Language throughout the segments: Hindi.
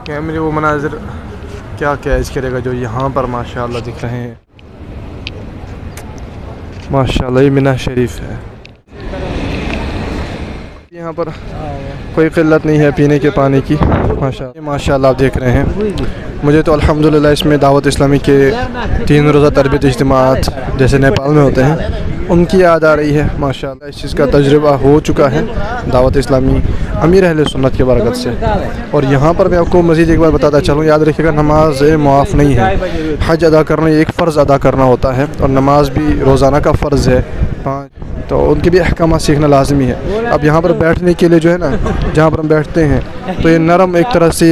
कैमरे वो मनाजिर क्या कैच करेगा जो यहाँ पर माशाल्लाह दिख रहे हैं। माशाल्लाह ये मीना शरीफ है। यहाँ पर कोई क़िल्लत नहीं है पीने के पानी की। माशाल्लाह आप देख रहे हैं। मुझे तो अल्हम्दुलिल्लाह इसमें दावत इस्लामी के 3 रोज़ा तरबियत इज्तिमात जैसे नेपाल में होते हैं उनकी याद आ रही है। माशाल्लाह इस चीज़ का तजुर्बा हो चुका है दावत इस्लामी अमीर अहले सुन्नत के बरकत से। और यहाँ पर मैं आपको मज़ीद एक बार बताता चलूँ, याद रखिएगा नमाज मुआफ़ नहीं है। हज अदा करना एक फ़र्ज़ अदा करना होता है और नमाज भी रोज़ाना का फ़र्ज़ है 5, तो उनके भी अहकाम सीखना लाजमी है। अब यहाँ पर बैठने के लिए जो है ना, जहाँ पर हम बैठते हैं तो ये नरम एक तरह से,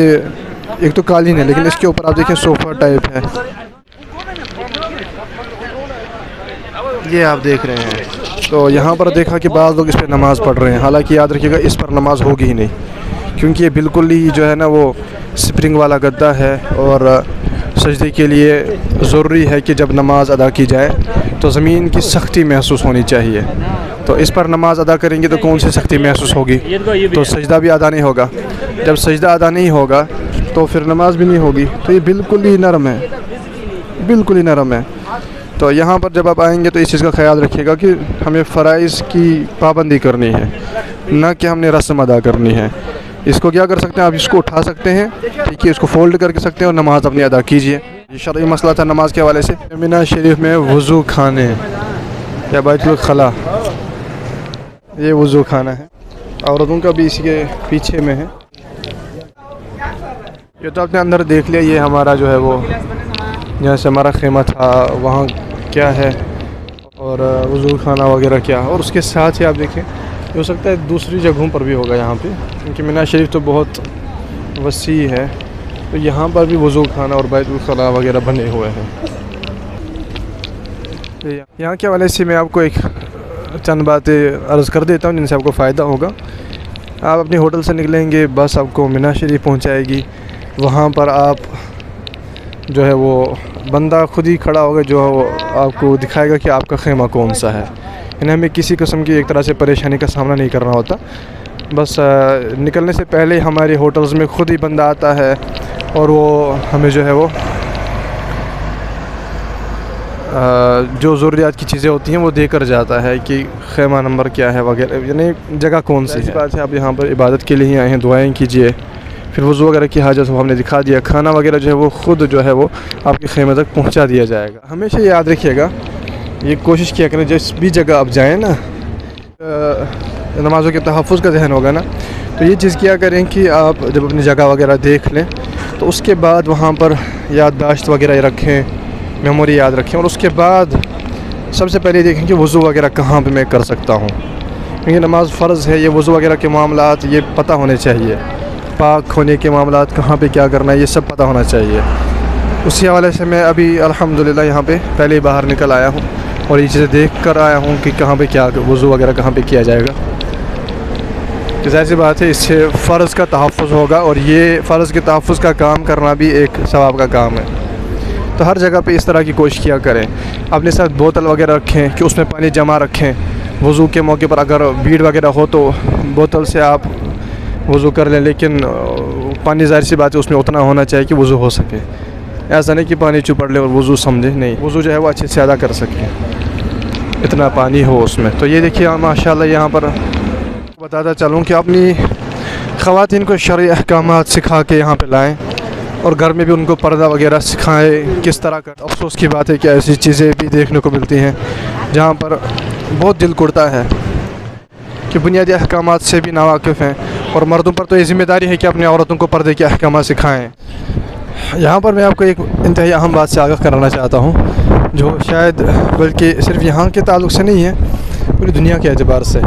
एक तो कालीन है लेकिन इसके ऊपर आप देखें सोफ़ा टाइप है, ये आप देख रहे हैं। तो यहाँ पर देखा कि बाद लोग इस पर नमाज़ पढ़ रहे हैं, हालांकि याद रखिएगा इस पर नमाज़ होगी ही नहीं, क्योंकि ये बिल्कुल ही जो है ना वो स्प्रिंग वाला गद्दा है और सजदे के लिए ज़रूरी है कि जब नमाज अदा की जाए तो ज़मीन की सख्ती महसूस होनी चाहिए। तो इस पर नमाज अदा करेंगे तो कौन सी सख्ती महसूस होगी, तो सजदा भी अदा नहीं होगा। जब सजदा अदा नहीं होगा तो फिर नमाज भी नहीं होगी। तो ये बिल्कुल ही नरम है, बिल्कुल ही नरम है। तो यहाँ पर जब आप आएंगे तो इस चीज़ का ख्याल रखिएगा कि हमें फ़राइज़ की पाबंदी करनी है, न कि हमने रस्म अदा करनी है। इसको क्या कर सकते हैं आप, इसको उठा सकते हैं, ठीक है, इसको फ़ोल्ड करके सकते हैं और नमाज़ अपनी अदा कीजिए। ये शरई मसला था नमाज के हवाले से। मीना शरीफ में वज़ू खाने या बैतुल खला, ये वज़ू खाना है, औरतों का भी इसी के पीछे में है। ये तो आपने अंदर देख लिया, ये हमारा जो है वो जहाँ से हमारा खेमा था वहाँ क्या है और वज़ू खाना वगैरह क्या, और उसके साथ ही आप देखें हो सकता है दूसरी जगहों पर भी होगा यहाँ पे, क्योंकि मीना शरीफ तो बहुत वसी है। तो यहाँ पर भी वज़ू खाना और बैतुल खला वगैरह बने हुए हैं। यहाँ के हवाले से मैं आपको एक चंद बातें अर्ज़ कर देता हूँ जिनसे आपको फ़ायदा होगा। आप अपने होटल से निकलेंगे, बस आपको मीना शरीफ पहुँचाएगी। वहाँ पर आप जो है वो बंदा खुद ही खड़ा होगा जो आपको दिखाएगा कि आपका खेमा कौन सा है। इन्हें हमें किसी किस्म की एक तरह से परेशानी का सामना नहीं करना होता। बस निकलने से पहले हमारे होटल्स में खुद ही बंदा आता है और वो हमें जो है वो जो ज़रूरियात की चीज़ें होती हैं वो देकर जाता है कि खेमा नंबर क्या है वगैरह, यानी जगह कौन सी है। बात है आप यहाँ पर इबादत के लिए ही आए हैं, दुआएं कीजिए, फिर वज़ू वगैरह की हाजत वो हमने दिखा दिया। खाना वगैरह जो है वो ख़ुद जो है वो आपके खेमे तक पहुँचा दिया जाएगा। हमेशा याद रखिएगा, ये कोशिश किया करें जिस भी जगह आप जाएँ ना, नमाज़ों के तहफ़्फ़ुज़ का ज़हन होगा ना, तो ये चीज़ किया करें कि आप जब अपनी जगह वगैरह देख लें तो उसके बाद वहाँ पर याददाश्त वगैरह रखें, मेमोरी याद रखें, और उसके बाद सबसे पहले देखें कि वज़ू वगैरह कहाँ पे मैं कर सकता हूँ, क्योंकि नमाज फ़र्ज़ है। ये वज़ू वगैरह के मामलात ये पता होने चाहिए, पाक होने के मामलात कहाँ पे क्या करना है ये सब पता होना चाहिए। उसी हवाले से मैं अभी अल्हम्दुलिल्लाह यहाँ पे पहले ही बाहर निकल आया हूँ और ये चीज़ें देख कर आया हूँ कि कहाँ पे क्या वज़ू वगैरह कहाँ पे किया जाएगा। तो ज़ाहिर सी बात है इससे फ़र्ज़ का तहफ़्फ़ुज़ होगा, और ये फ़र्ज़ के तहफ़्फ़ुज़ का काम करना भी एक सवाब का काम है। तो हर जगह पे इस तरह की कोशिश किया करें। अपने साथ बोतल वगैरह रखें कि उसमें पानी जमा रखें। वज़ू के मौके पर अगर भीड़ वगैरह हो तो बोतल से आप वज़ू कर लें, लेकिन पानी ज़ाहिर सी बात है उसमें उतना होना चाहिए कि वज़ू हो सके। ऐसा नहीं कि पानी चुपड़ ले और वज़ू समझे, नहीं, वज़ू जो है वो अच्छे से अदा कर सके, इतना पानी हो उसमें। तो ये देखिए माशाल्लाह यहाँ पर बताता चलूँ कि अपनी ख़वातीन को शरई अहकामात सिखा के यहाँ पे लाएँ और घर में भी उनको पर्दा वगैरह सिखाएं किस तरह का। अफसोस की बात है कि ऐसी चीज़ें भी देखने को मिलती हैं जहाँ पर बहुत दिल कुड़ता है कि बुनियादी अहकामात से भी नावाकिफ़ हैं, और मर्दों पर तो ये ज़िम्मेदारी है कि अपनी औरतों को पर्दे के अहकामात सिखाएँ। यहाँ पर मैं आपको एक इंतहाई अहम बात से आगाह कराना चाहता हूँ, जो शायद बल्कि सिर्फ यहाँ के ताल्लुक़ से नहीं है, पूरी दुनिया के एतबार से।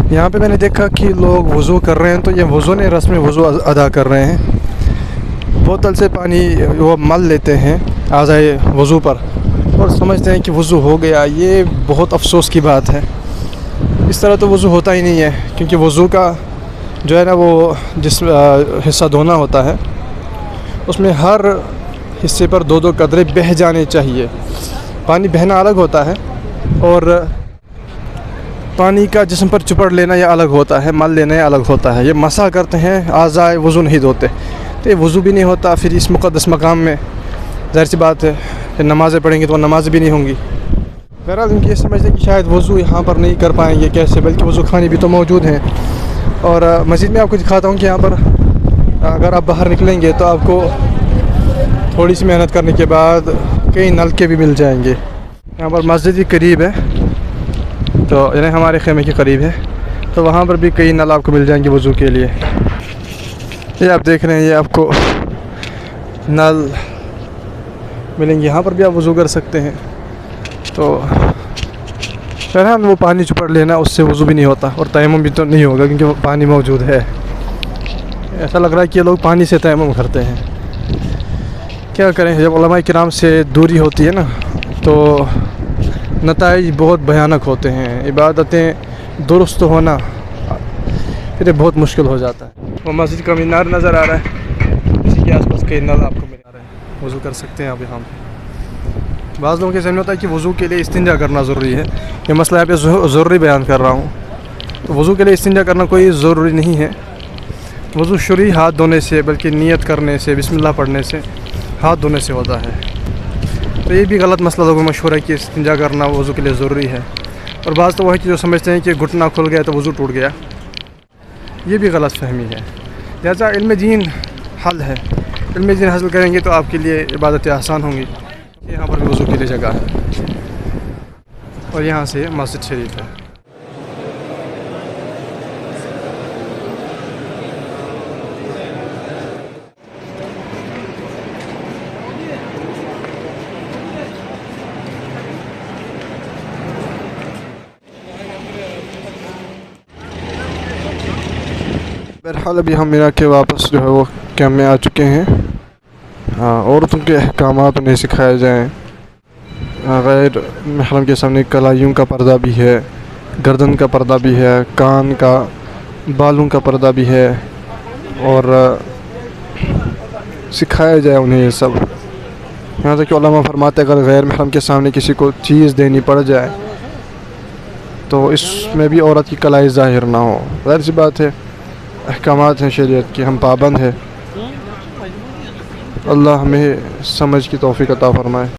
यहाँ पे मैंने देखा कि लोग वज़ू कर रहे हैं तो ये वज़ू ने रस्म वज़ू अदा कर रहे हैं, बोतल से पानी वो मल लेते हैं आज़ाए वज़ू पर और समझते हैं कि वज़ू हो गया। ये बहुत अफसोस की बात है, इस तरह तो वज़ू होता ही नहीं है, क्योंकि वज़ू का जो है ना वो जिस हिस्सा धोना होता है उसमें हर हिस्से पर 2-2 कतरे बह जाने चाहिए। पानी बहना अलग होता है और पानी का जिस्म पर चिपड़ लेना ये अलग होता है, मल लेना ये अलग होता है। ये मसा करते हैं, आज़ाए वज़ू नहीं धोते, तो ये वज़ू भी नहीं होता। फिर इस मुक़द्दस मकाम में ज़ाहिर सी बात है कि नमाज़ें पढ़ेंगे तो नमाज़ भी नहीं होंगी। बहरहाल उनकी ये समझते हैं कि शायद वज़ू यहाँ पर नहीं कर पाएंगे, कैसे, बल्कि वज़ू खाने भी तो मौजूद हैं। और मज़ीद में आपको दिखाता हूँ कि यहाँ पर अगर आप बाहर निकलेंगे तो आपको थोड़ी सी मेहनत करने के बाद कई नलके भी मिल जाएंगे। यहाँ पर मस्जिद भी करीब है, तो यानी हमारे खेमे के करीब है, तो वहाँ पर भी कई नल आपको मिल जाएंगे वज़ू के लिए। ये आप देख रहे हैं, ये आपको नल मिलेंगे, यहाँ पर भी आप वज़ू कर सकते हैं। तो बहरहाल वो पानी चुपड़ लेना उससे वज़ू भी नहीं होता और तयम्मुम भी तो नहीं होगा, क्योंकि वो पानी मौजूद है। ऐसा लग रहा है कि ये लोग पानी से तयम्मुम करते हैं। क्या करें, जब उलमा किराम से दूरी होती है ना, तो नताइज बहुत भयानक होते हैं। इबादतें दुरुस्त होना फिर बहुत मुश्किल हो जाता है। वो मस्जिद का मीनार नज़र आ रहा है, इसी के आसपास कई नल आपको मिल रहे हैं, वज़ू कर सकते हैं आप यहाँ पे। बाज़ लोगों के समझ होता है कि वज़ू के लिए इस्तिंजा करना ज़रूरी है। ये मसला यहाँ पे ज़रूरी बयान कर रहा हूँ। तो वज़ू के लिए इस्तिंजा करना कोई ज़रूरी नहीं है। वज़ू शुरू हाथ धोने से, बल्कि नियत करने से, बिस्मिल्लाह पढ़ने से, हाथ धोने से होता है। तो ये भी गलत मसला लोगों में मशहूर है कि इस्तिंजा करना वज़ू के लिए ज़रूरी है। और बाज़ तो वो है कि जो समझते हैं कि घुटना खुल गया तो वज़ू टूट गया, ये भी गलत फहमी है। लिहाजा इल्म दीन हल है, इल्म दीन हासिल करेंगे तो आपके लिए इबादतें आसान होंगी। यहाँ पर भी वज़ू के लिए जगह है और यहाँ से मस्जिद शरीफ है। बहरहाल अभी हम मीना के वापस जो है वो कैंप में आ चुके हैं। औरतों के अहकामात उन्हें सिखाए जाएँ। गैर महरम के सामने कलाइयों का पर्दा भी है, गर्दन का पर्दा भी है, कान का, बालों का पर्दा भी है, और सिखाया जाए उन्हें ये सब। यहाँ तक कि उलमा फरमाते अगर गैर महरम के सामने किसी को चीज़ देनी पड़ जाए तो इसमें भी औरत की कलाई ज़ाहिर ना हो। ज़ाहिर सी बात है, अहकामात हैं शरीयत की, हम पाबंद हैं। अल्लाह हमें समझ की तौफीक अता फरमाए।